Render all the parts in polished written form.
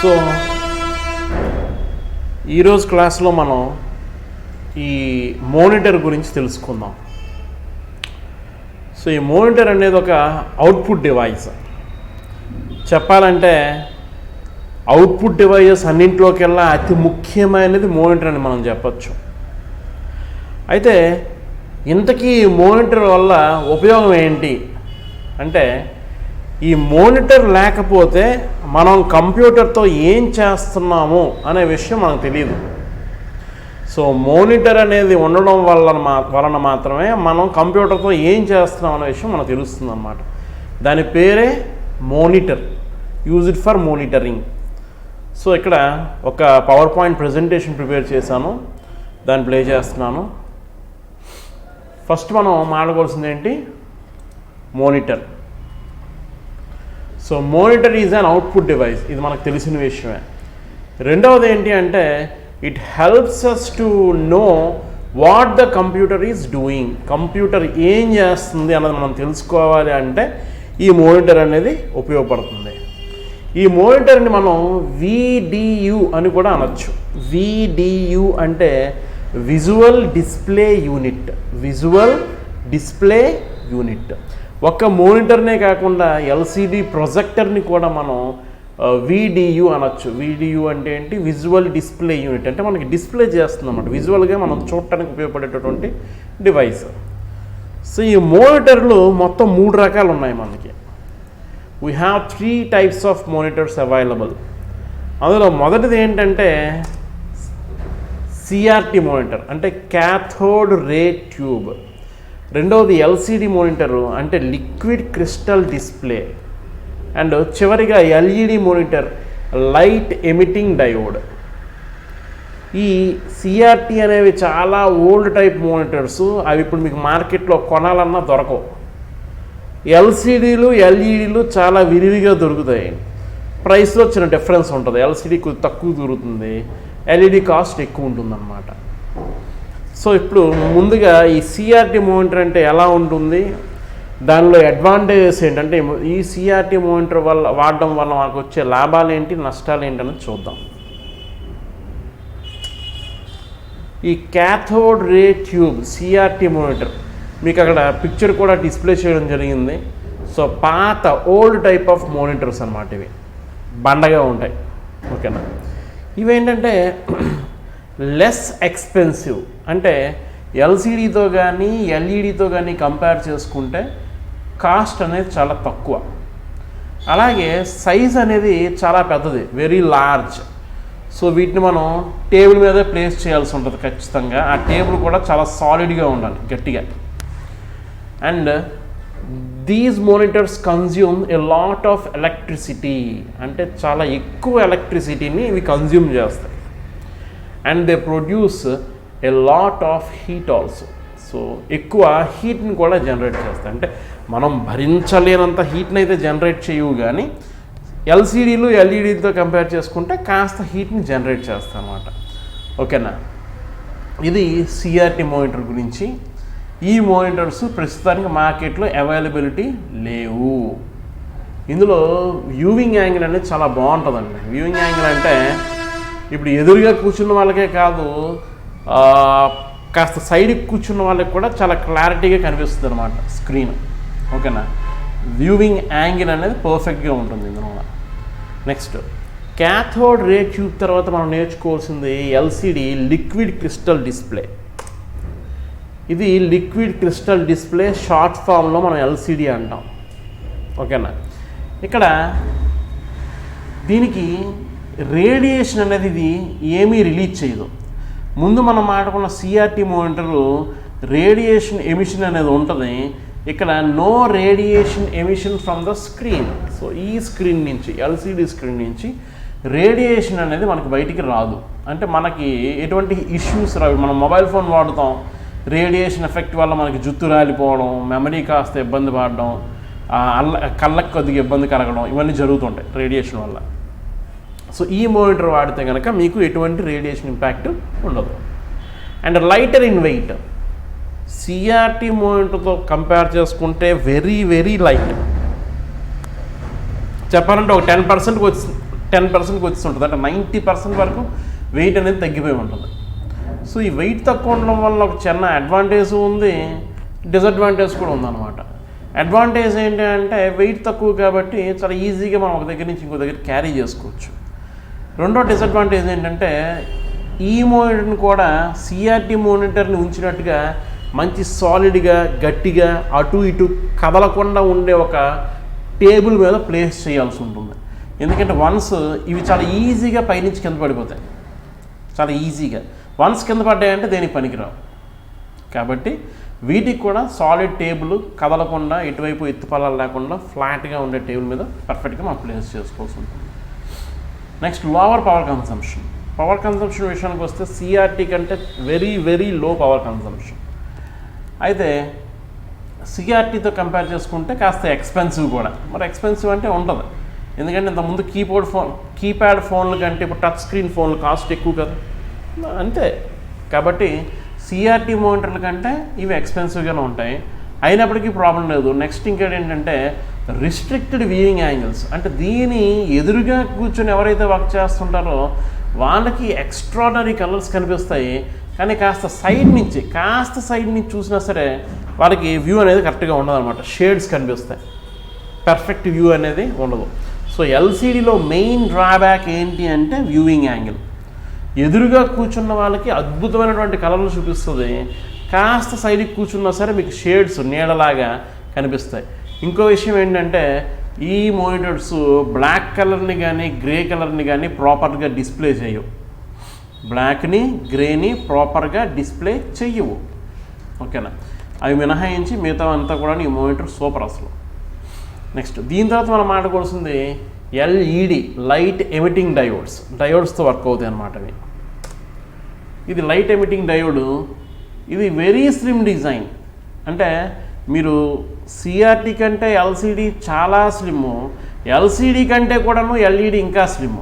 So ఈరోజు క్లాస్లో మనం ఈ మానిటర్ గురించి తెలుసుకుందాం. సో ఈ మానిటర్ అనేది ఒక అవుట్పుట్ డివైస్. చెప్పాలంటే అవుట్పుట్ డివైజెస్ అన్నింటిలోకెల్లా అతి ముఖ్యమైనది మానిటర్ అని మనం చెప్పచ్చు. అయితే ఇంతకీ మానిటర్ వల్ల ఉపయోగం ఏంటి అంటే, ఈ మానిటర్ లేకపోతే మనం కంప్యూటర్తో ఏం చేస్తున్నాము అనే విషయం మనకు తెలియదు. సో మానిటర్ అనేది ఉండడం వలన మాత్రమే మనం కంప్యూటర్తో ఏం చేస్తున్నాం అనే విషయం మనకు తెలుస్తుంది అన్నమాట. దాని పేరే monitor, used for monitoring. So ఇక్కడ ఒక పవర్ పాయింట్ ప్రజెంటేషన్ ప్రిపేర్ చేశాను, దాన్ని ప్లే చేస్తున్నాను. ఫస్ట్ మనం మాట్లాడుకోవాల్సింది ఏంటి, monitor. So monitor is an output device, ఇది మనకు తెలిసిన విషయమే. రెండవది ఏంటి అంటే, it helps us to know what the computer is doing. Computer ఏం చేస్తుంది అన్నది మనం తెలుసుకోవాలి అంటే ఈ మానిటర్ అనేది ఉపయోగపడుతుంది. ఈ మానిటర్ని మనం VDU అని కూడా అనొచ్చు. VDU అంటే visual display unit. Visual display unit. ఒక్క మానిటర్నే కాకుండా LCD ప్రొజెక్టర్ని కూడా మనం VDU అనొచ్చు. VDU అంటే ఏంటి, విజువల్ డిస్ప్లే యూనిట్. అంటే మనకి డిస్ప్లే చేస్తుంది అన్నమాట, విజువల్గా మనం చూడటానికి ఉపయోగపడేటటువంటి డివైస్. సో ఈ మానిటర్లు మొత్తం 3 రకాలు ఉన్నాయి మనకి. We have 3 types of monitors available. అందులో మొదటిది ఏంటంటే CRT మానిటర్, అంటే క్యాథోడ్ రే ట్యూబ్. రెండవది LCD మానిటరు, అంటే లిక్విడ్ క్రిస్టల్ డిస్ప్లే. అండ్ చివరిగా LED monitor, light emitting diode. ఈ CRT అనేవి చాలా ఓల్డ్ టైప్ మానిటర్స్. అవి ఇప్పుడు మీకు మార్కెట్లో కొనాలన్నా దొరకవు. LCDలు LEDలు చాలా విరివిగా దొరుకుతాయి. ప్రైస్లో చిన్న డిఫరెన్స్ ఉంటుంది. LCD కొద్దిగా తక్కువ దొరుకుతుంది, LED కాస్ట్ ఎక్కువ ఉంటుందన్నమాట. సో ఇప్పుడు ముందుగా ఈ CRT మానిటర్ అంటే ఎలా ఉంటుంది, దానిలో అడ్వాంటేజెస్ ఏంటంటే, ఈ CRT మానిటర్ వల్ల వాడడం వల్ల మనకు వచ్చే లాభాలు ఏంటి, నష్టాలు ఏంటి అనేది చూద్దాం. ఈ cathode ray tube CRT monitor మీకు అక్కడ పిక్చర్ కూడా డిస్ప్లే చేయడం జరిగింది. సో పాత ఓల్డ్ టైప్ ఆఫ్ మానిటర్స్ అన్నమాట. ఇవి బండగా ఉంటాయి, ఓకేనా. ఇవేంటంటే లెస్ ఎక్స్పెన్సివ్. అంటే LCDతో కానీ LEDతో కానీ కంపేర్ చేసుకుంటే కాస్ట్ అనేది చాలా తక్కువ. అలాగే సైజ్ అనేది చాలా పెద్దది, వెరీ లార్జ్. సో వీటిని మనం టేబుల్ మీద ప్లేస్ చేయాల్సి ఉంటుంది ఖచ్చితంగా. ఆ టేబుల్ కూడా చాలా సాలిడ్గా ఉండాలి, గట్టిగా. And these monitors consume a lot of electricity, అంటే చాలా ఎక్కువ ఎలక్ట్రిసిటీని ఇవి కన్జ్యూమ్ చేస్తాయి. And they produce a lot of heat also. So ఎక్కువ హీట్ని కూడా జనరేట్ చేస్తాయి. అంటే మనం భరించలేనంత హీట్ని అయితే జనరేట్ చేయవు, కానీ LCDలు LEDలతో కంపేర్ చేసుకుంటే కాస్త హీట్ని జనరేట్ చేస్తాయి అన్నమాట, ఓకేనా. ఇది CRT మానిటర్ గురించి. ఈ మానిటర్స్ ప్రస్తుతానికి మార్కెట్లో అవైలబిలిటీ లేవు. ఇందులో వ్యూవింగ్ యాంగిల్ అనేది చాలా బాగుంటుందండి. వ్యూవింగ్ యాంగిల్ అంటే ఇప్పుడు ఎదురుగా కూర్చున్న వాళ్ళకే కాదు, కాస్త సైడ్కి కూర్చున్న వాళ్ళకి కూడా చాలా క్లారిటీగా కనిపిస్తుంది అనమాట స్క్రీన్, ఓకేనా. వ్యూవింగ్ యాంగిల్ అనేది పర్ఫెక్ట్గా ఉంటుంది ఇందులో. నెక్స్ట్ క్యాథోడ్ రే ట్యూబ్ తర్వాత మనం నేర్చుకోవాల్సింది LCD, లిక్విడ్ క్రిస్టల్ డిస్ప్లే. ఇది లిక్విడ్ క్రిస్టల్ డిస్ప్లే, షార్ట్ ఫామ్లో మనం LCD అంటాం, ఓకేనా. ఇక్కడ దీనికి రేడియేషన్ అనేది ఇది ఏమీ రిలీజ్ చేయదు. ముందు మనం మాట్లాడుకున్న CRT మానిటరు రేడియేషన్ ఎమిషన్ అనేది ఉంటుంది. ఇక్కడ no radiation emission from the screen. So ఈ స్క్రీన్ నుంచి, LCD స్క్రీన్ నుంచి రేడియేషన్ అనేది మనకి బయటికి రాదు. అంటే మనకి ఎటువంటి ఇష్యూస్ రావు. మనం మొబైల్ ఫోన్ వాడుతాం, రేడియేషన్ ఎఫెక్ట్ వల్ల మనకి జుట్టు రాలిపోవడం, మెమరీ కాస్త ఇబ్బంది పడడం, కళ్ళకి కొద్దిగా ఇబ్బంది కలగడం, ఇవన్నీ జరుగుతుంటాయి రేడియేషన్ వల్ల. సో ఈ మానిటర్ వాడితే కనుక మీకు ఎటువంటి రేడియేషన్ ఇంపాక్ట్ ఉండదు. And lighter in weight. CRT మానిటర్తో కంపేర్ చేసుకుంటే వెరీ వెరీ లైట్. చెప్పాలంటే ఒక 10% 10%కి వచ్చి ఉంటుంది, అంటే 90% వరకు వెయిట్ అనేది తగ్గిపోయి ఉంటుంది. సో ఈ వెయిట్ తక్కువ ఉండడం వల్ల ఒక చిన్న అడ్వాంటేజ్ ఉంది, డిసడ్వాంటేజ్ కూడా ఉందన్నమాట. అడ్వాంటేజ్ ఏంటి అంటే వెయిట్ తక్కువ కాబట్టి చాలా ఈజీగా మనం ఒక దగ్గర నుంచి ఇంకో దగ్గర క్యారీ చేసుకోవచ్చు. రెండో డిసడ్వాంటేజ్ ఏంటంటే ఈ మానిటర్ని కూడా సిఆర్టీ మానిటర్ని ఉంచినట్టుగా మంచి సాలిడ్గా గట్టిగా అటు ఇటు కదలకుండా ఉండే ఒక టేబుల్ మీద ప్లేస్ చేయాల్సి ఉంటుంది. ఎందుకంటే వన్స్ ఇవి చాలా ఈజీగా పైనుంచి కింద పడిపోతాయి, చాలా ఈజీగా. వన్స్ కింద పడ్డాయంటే దేనికి పనికిరావు. కాబట్టి వీటికి కూడా సాలిడ్ టేబుల్ కదలకుండా ఎటువైపు ఎత్తుపల్లాలు లేకుండా ఫ్లాట్గా ఉండే టేబుల్ మీద పర్ఫెక్ట్గా మనం ప్లేస్ చేసుకోవాల్సి ఉంటుంది. Next lower power consumption. Power consumption విషయానికి వస్తే సిఆర్టీ కంటే వెరీ లో పవర్ కన్సంప్షన్. అయితే సిఆర్టీతో కంపేర్ చేసుకుంటే కాస్త ఎక్స్పెన్సివ్ కూడా. మరి ఎక్స్పెన్సివ్ అంటే ఉంటుంది, ఎందుకంటే ఇంతకుముందు కీప్యాడ్ ఫోన్ల కంటే ఇప్పుడు టచ్ స్క్రీన్ ఫోన్లు కాస్ట్ ఎక్కువ కదా, అంతే. కాబట్టి సిఆర్టీ మానిటర్ల కంటే ఇవి ఎక్స్పెన్సివ్గానే ఉంటాయి, అయినప్పటికీ ప్రాబ్లం లేదు. నెక్స్ట్ ఇంకోటి ఏంటంటే రిస్ట్రిక్టెడ్ వ్యూయింగ్ యాంగిల్స్. అంటే దీని ఎదురుగా కూర్చొని ఎవరైతే వర్క్ చేస్తుంటారో వాళ్ళకి ఎక్స్ట్రాడనరీ కలర్స్ కనిపిస్తాయి, కానీ కాస్త సైడ్ నుంచి చూసినా సరే వాళ్ళకి వ్యూ అనేది కరెక్ట్గా ఉండదు అనమాట. షేడ్స్ కనిపిస్తాయి, పర్ఫెక్ట్ వ్యూ అనేది ఉండదు. సో ఎల్సీడీలో మెయిన్ డ్రాబ్యాక్ ఏంటి అంటే వ్యూయింగ్ యాంగిల్. ఎదురుగా కూర్చున్న వాళ్ళకి అద్భుతమైనటువంటి కలర్లు చూపిస్తుంది, కాస్త సైడ్కి కూర్చున్నా సరే మీకు షేడ్స్ నీడలాగా కనిపిస్తాయి. ఇంకో విషయం ఏంటంటే ఈ మానిటర్స్ బ్లాక్ కలర్ని కానీ గ్రే కలర్ని కానీ ప్రాపర్గా డిస్ప్లే చేయవు. బ్లాక్ని గ్రేని ప్రాపర్గా డిస్ప్లే చెయ్యవు, ఓకేనా. అవి మినహాయించి మిగతా అంతా కూడా ఈ మానిటర్ సూపర్ అసలు. నెక్స్ట్ దీని తర్వాత మనం మాట్లాడుకోవాల్సింది ఎల్ఈడి, లైట్ ఎమిటింగ్ డయోడ్స్తో వర్క్ అవుతాయి అన్నమాట. ఇది లైట్ ఎమిటింగ్ డయోడ్. ఇది వెరీ స్లిమ్ డిజైన్. అంటే మీరు సిఆర్టీ కంటే ఎల్సీడీ చాలా స్లిమ్, ఎల్సీడీ కంటే కూడాను ఎల్ఈడి ఇంకా స్లిమ్,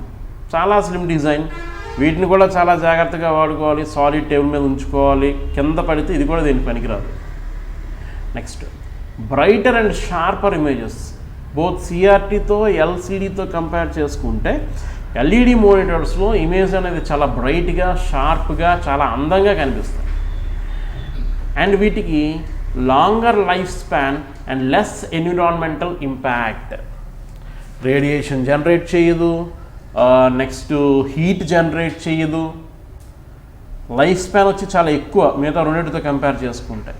చాలా స్లిమ్ డిజైన్. వీటిని కూడా చాలా జాగ్రత్తగా వాడుకోవాలి, సాలిడ్ టేబుల్ మీద ఉంచుకోవాలి, కింద పడితే ఇది కూడా దీనికి పనికిరాదు. Next brighter and sharper images. Both సిఆర్టీతో ఎల్సీడీతో కంపేర్ చేసుకుంటే ఎల్ఈడి మానిటర్స్లో ఇమేజ్ అనేది చాలా బ్రైట్గా షార్ప్గా చాలా అందంగా కనిపిస్తాయి. అండ్ వీటికి longer life span and less environmental impact. Radiation generate చేయదు, నెక్స్ట్ హీట్ జనరేట్ చేయదు, లైఫ్ స్పాన్ వచ్చి చాలా ఎక్కువ మిగతా రెండింటితో కంపేర్ చేసుకుంటే.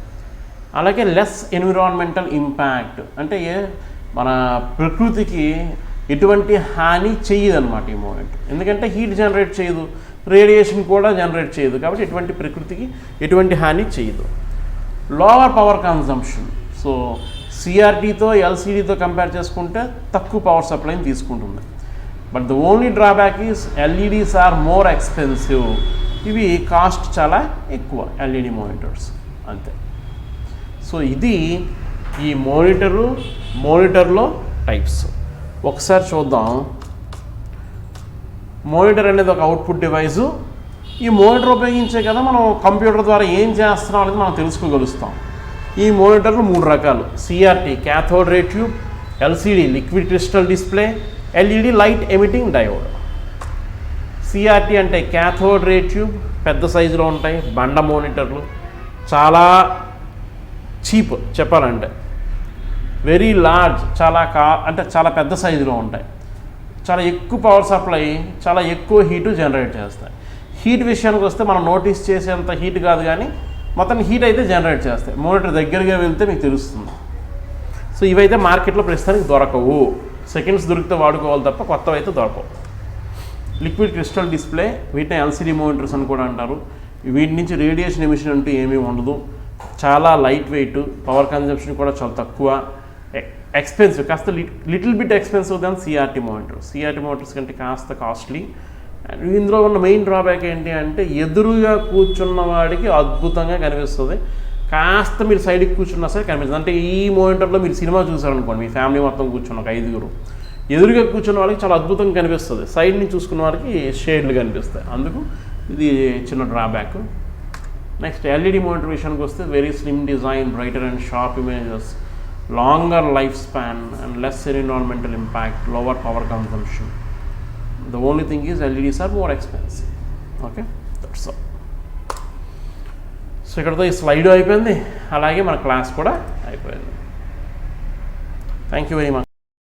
అలాగే లెస్ ఎన్విరాన్మెంటల్ ఇంపాక్ట్ అంటే మన ప్రకృతికి ఎటువంటి హాని చేయదు అనమాట ఈ మానిటర్. ఎందుకంటే హీట్ జనరేట్ చేయదు, రేడియేషన్ కూడా జనరేట్ చేయదు, కాబట్టి ప్రకృతికి ఎటువంటి హాని చేయదు. Lower power consumption. సో సిఆర్టీతో ఎల్సీడీతో కంపేర్ చేసుకుంటే తక్కువ పవర్ సప్లైని తీసుకుంటుంది. But the only drawback is LEDs are more expensive. ఇవి కాస్ట్ చాలా ఎక్కువ ఎల్ఈడి మానిటర్స్, అంతే. సో ఇది ఈ మానిటర్లో టైప్స్. ఒకసారి చూద్దాం. మానిటర్ అనేది ఒక అవుట్పుట్ డివైజు. ఈ మానిటర్ ఉపయోగించే కదా మనం కంప్యూటర్ ద్వారా ఏం చేస్తున్నాం అనేది మనం తెలుసుకోగలుగుతాం. ఈ మానిటర్లు 3 రకాలు: CRT cathode ray tube, LCD liquid crystal display, LED light emitting diode. CRT అంటే క్యాథోడ్ రే ట్యూబ్, పెద్ద సైజులో ఉంటాయి బండ మానిటర్లు, చాలా చీప్ చెప్పాలంటే, వెరీ లార్జ్, చాలా పెద్ద సైజులో ఉంటాయి, చాలా ఎక్కువ పవర్ సప్లై, చాలా ఎక్కువ హీటు జనరేట్ చేస్తాయి. హీట్ విషయానికి వస్తే మనం నోటీస్ చేసేంత హీట్ కాదు, కానీ మొత్తం హీట్ అయితే జనరేట్ చేస్తాయి. మానిటర్ దగ్గరగా వెళ్తే మీకు తెలుస్తుంది. సో ఇవైతే మార్కెట్లో ప్రస్తుతానికి దొరకవు, సెకండ్స్ దొరికితే వాడుకోవాలి తప్ప కొత్తవి అయితే దొరకవు. లిక్విడ్ క్రిస్టల్ డిస్ప్లే, వీటిని ఎల్సీడీ మానిటర్స్ అని కూడా అంటారు. వీటి నుంచి రేడియేషన్ ఎమిషన్ అంటూ ఏమీ ఉండదు, చాలా లైట్ వెయిట్, పవర్ కన్జంప్షన్ కూడా చాలా తక్కువ, ఎక్స్పెన్సివ్, కాస్త లిటిల్ బిట్ ఎక్స్పెన్సివ్ దాన్ సిఆర్టీ మానిటర్స్. సిఆర్టీ మానిటర్స్ కంటే కాస్త కాస్ట్లీ. అండ్ ఇందులో ఉన్న మెయిన్ డ్రాబ్యాక్ ఏంటి అంటే ఎదురుగా కూర్చున్న వాడికి అద్భుతంగా కనిపిస్తుంది, కాస్త మీరు సైడ్కి కూర్చున్నా సరే కనిపిస్తుంది. అంటే ఈ మానిటర్లో మీరు సినిమా చూసారనుకోండి, మీ ఫ్యామిలీ మొత్తం కూర్చున్న ఒక 5 ఎదురుగా కూర్చున్న వాళ్ళకి చాలా అద్భుతంగా కనిపిస్తుంది, సైడ్ నుంచి చూసుకున్న వారికి షేడ్లు కనిపిస్తాయి. అందుకు ఇది చిన్న డ్రాబ్యాక్. నెక్స్ట్ ఎల్ఈడి మానిటర్ విషయానికి వస్తే very slim design, brighter and sharp images, longer life span and less environmental impact, lower power consumption. The only thing is LEDs are more expensive. Okay, that's all. So ఇక్కడతో ఈ slide అయిపోయింది, అలాగే మన class కూడా అయిపోయింది. Thank you very much.